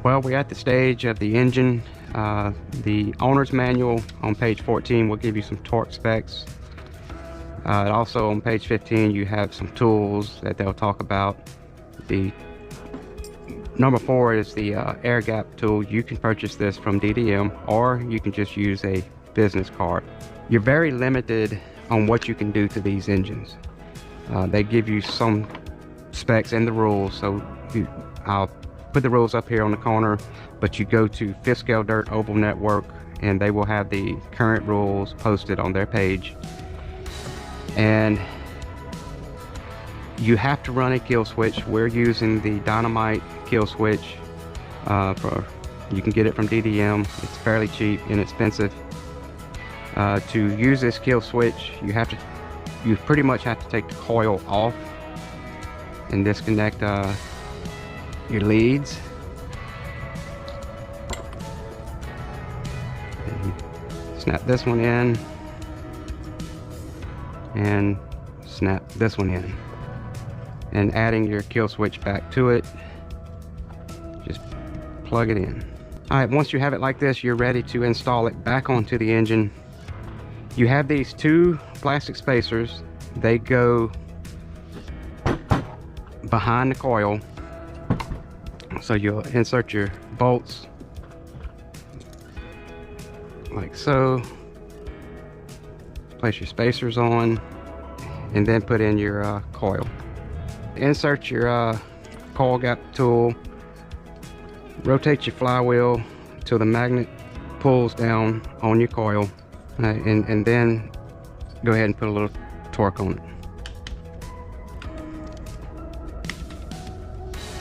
Well, we're at the stage of the engine. The owner's manual on page 14 will give you some torque specs. Also on page 15 you have some tools that they'll talk about. The number 4 is the air gap tool. You can purchase this from DDM, or you can just use a business card. You're very limited on what you can do to these engines. They give you some specs and the rules, so I'll put the rules up here on the corner, but you go to Fifth Scale Dirt Oval Network and they will have the current rules posted on their page. And you have to run a kill switch. We're using the Dynamite kill switch. You can get it from DDM. It's fairly cheap, inexpensive. To use this kill switch, you pretty much have to take the coil off and disconnect your leads. And snap this one in and snap this one in, and adding your kill switch back to it, just plug it in. Alright, once you have it like this, you're ready to install it back onto the engine. You have these 2 plastic spacers. They go behind the coil, so you'll insert your bolts like so, place your spacers on, and then put in your coil. Insert your coil gap tool, rotate your flywheel till the magnet pulls down on your coil, and then go ahead and put a little torque on it.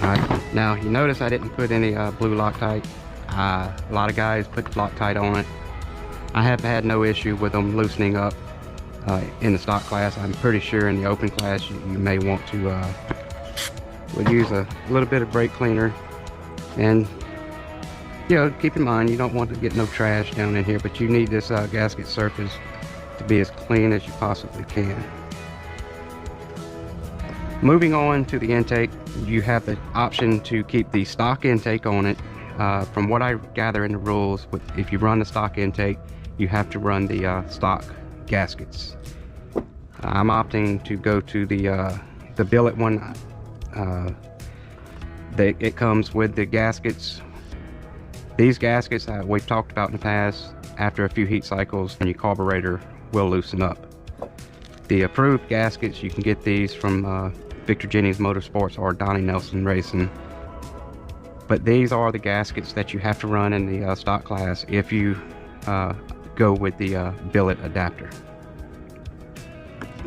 Alright, now you notice I didn't put any blue Loctite. A lot of guys put Loctite on it. I have had no issue with them loosening up in the stock class. I'm pretty sure in the open class you may want to we'll use a little bit of brake cleaner. And you know, keep in mind you don't want to get no trash down in here, but you need this gasket surface to be as clean as you possibly can. Moving on to the intake, you have the option to keep the stock intake on it. From what I gather in the rules, if you run the stock intake, you have to run the stock gaskets. I'm opting to go to the billet one. It comes with the gaskets. These gaskets we've talked about in the past, after a few heat cycles and your carburetor will loosen up. The approved gaskets, you can get these from Victor Jennings Motorsports or Donnie Nelson Racing. But these are the gaskets that you have to run in the stock class if you go with the billet adapter.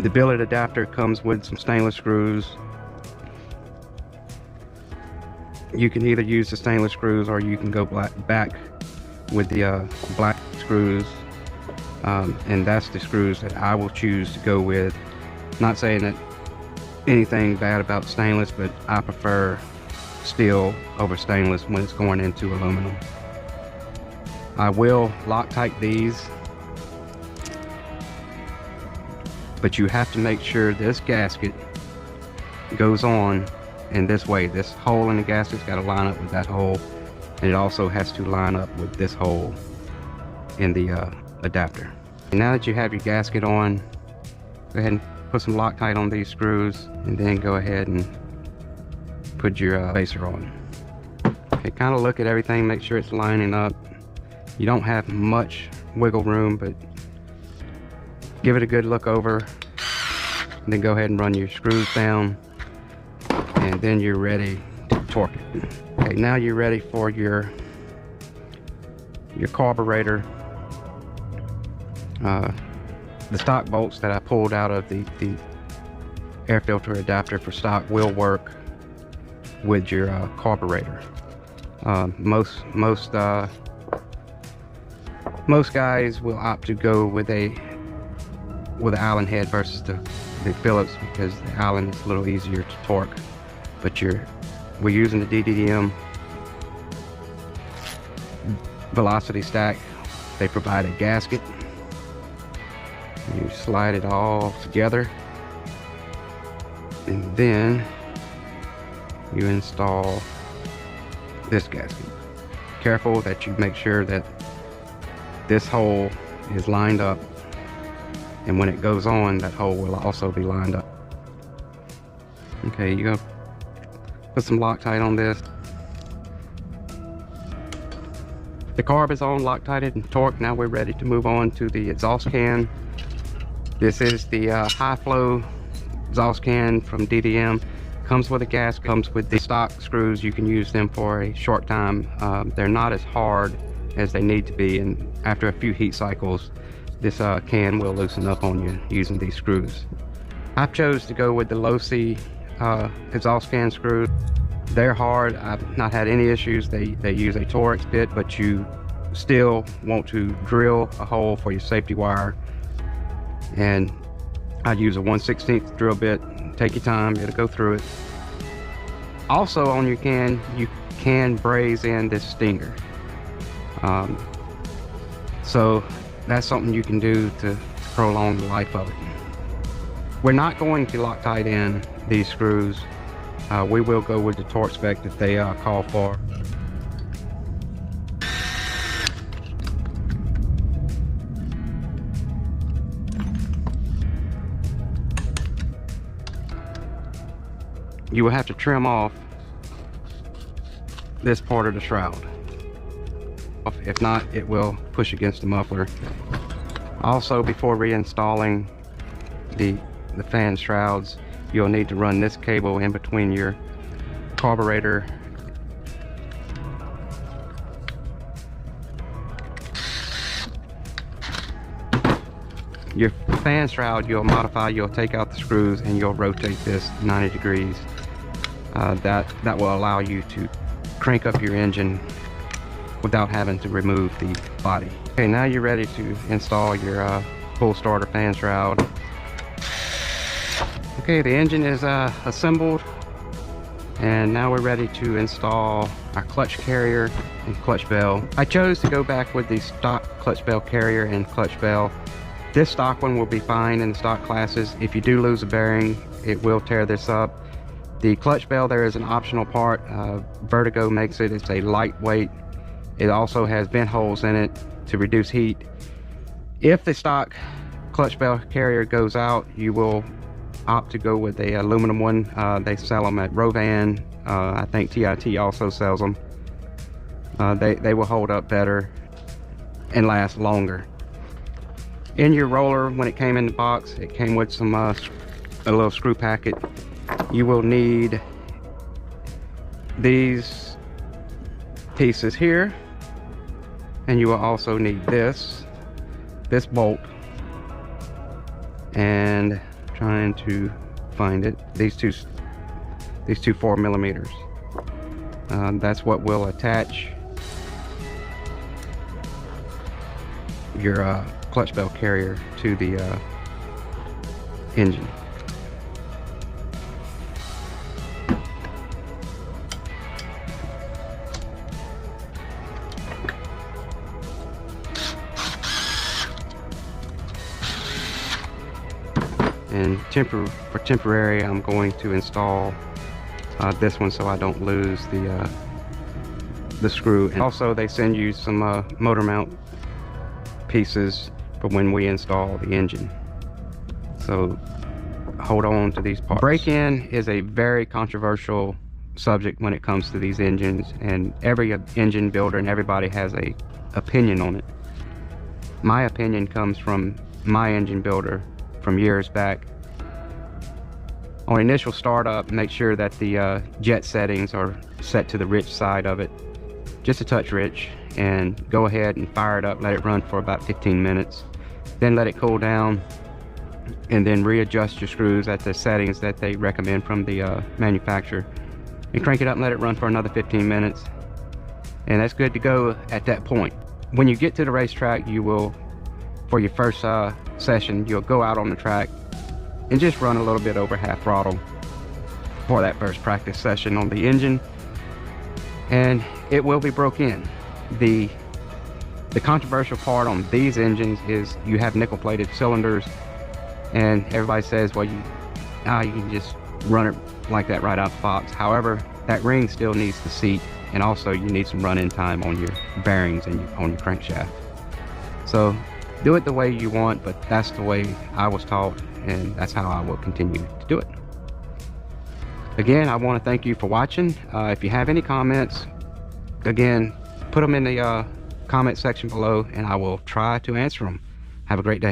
The billet adapter comes with some stainless screws. You can either use the stainless screws or you can go back with the black screws, and that's the screws that I will choose to go with. Not saying that anything bad about stainless, but I prefer steel over stainless when it's going into aluminum. I will Loctite these, but you have to make sure this gasket goes on in this way. This hole in the gasket's got to line up with that hole, and it also has to line up with this hole in the adapter. And now that you have your gasket on, go ahead and put some Loctite on these screws, and then go ahead and put your spacer on. Okay, kind of look at everything, make sure it's lining up. You don't have much wiggle room, but give it a good look over, and then go ahead and run your screws down, and then you're ready to torque it. Okay, now you're ready for your carburetor. The stock bolts that I pulled out of the air filter adapter for stock will work with your carburetor. Most guys will opt to go with an Allen head versus the Phillips, because the Allen is a little easier to torque. But we're using the DDM velocity stack. They provide a gasket. You slide it all together, and then you install this gasket. careful that you make sure that this hole is lined up, and when it goes on, that hole will also be lined up. Okay, you're gonna put some Loctite on this. The carb is on, Loctited and torqued. Now we're ready to move on to the exhaust can. This is the high flow exhaust can from DDM. Comes with a gasket, comes with the stock screws. You can use them for a short time. They're not as hard as they need to be, and after a few heat cycles, this can will loosen up on you using these screws. I've chose to go with the low C exhaust fan screws. They're hard. I've not had any issues. They use a Torx bit, but you still want to drill a hole for your safety wire, and I use a 1/16 drill bit. Take your time, it'll go through it. Also on your can, you can braze in this stinger. So that's something you can do to prolong the life of it. We're not going to Loctite in these screws. We will go with the torque spec that they call for. You will have to trim off this part of the shroud. If not, it will push against the muffler. Also, before reinstalling the fan shrouds, you'll need to run this cable in between your carburetor your fan shroud. You'll modify, you'll take out the screws and you'll rotate this 90 degrees. That will allow you to crank up your engine without having to remove the body. Okay, now you're ready to install your full starter fan shroud. Okay, the engine is assembled, and now we're ready to install our clutch carrier and clutch bell. I chose to go back with the stock clutch bell carrier and clutch bell. This stock one will be fine in the stock classes. If you do lose a bearing, it will tear this up. The clutch bell, there is an optional part. Vertigo makes it. It's a lightweight. It also has vent holes in it to reduce heat. If the stock clutch bell carrier goes out, you will opt to go with a aluminum one. They sell them at Rovan. I think TIT also sells them. They will hold up better and last longer. In your roller, when it came in the box, it came with some a little screw packet. You will need these pieces here, and you will also need this bolt, and trying to find it, these two 4mm. That's what will attach your clutch bell carrier to the engine. And for temporary, I'm going to install this one so I don't lose the screw. And also, they send you some motor mount pieces for when we install the engine. So hold on to these parts. Break-in is a very controversial subject when it comes to these engines, and every engine builder and everybody has a opinion on it. My opinion comes from my engine builder from years back. On initial startup, make sure that the jet settings are set to the rich side of it, just a touch rich, and go ahead and fire it up. Let it run for about 15 minutes, then let it cool down, and then readjust your screws at the settings that they recommend from the manufacturer, and crank it up and let it run for another 15 minutes, and that's good to go at that point. When you get to the racetrack, you will, for your first session, you'll go out on the track and just run a little bit over half throttle for that first practice session on the engine, and it will be broke in. The controversial part on these engines is you have nickel plated cylinders, and everybody says, well, you can just run it like that right out the box. However, that ring still needs to seat, and also you need some run-in time on your bearings and on your crankshaft. So do it the way you want, but that's the way I was taught, and that's how I will continue to do it. Again, I want to thank you for watching. If you have any comments, again, put them in the comment section below, and I will try to answer them. Have a great day.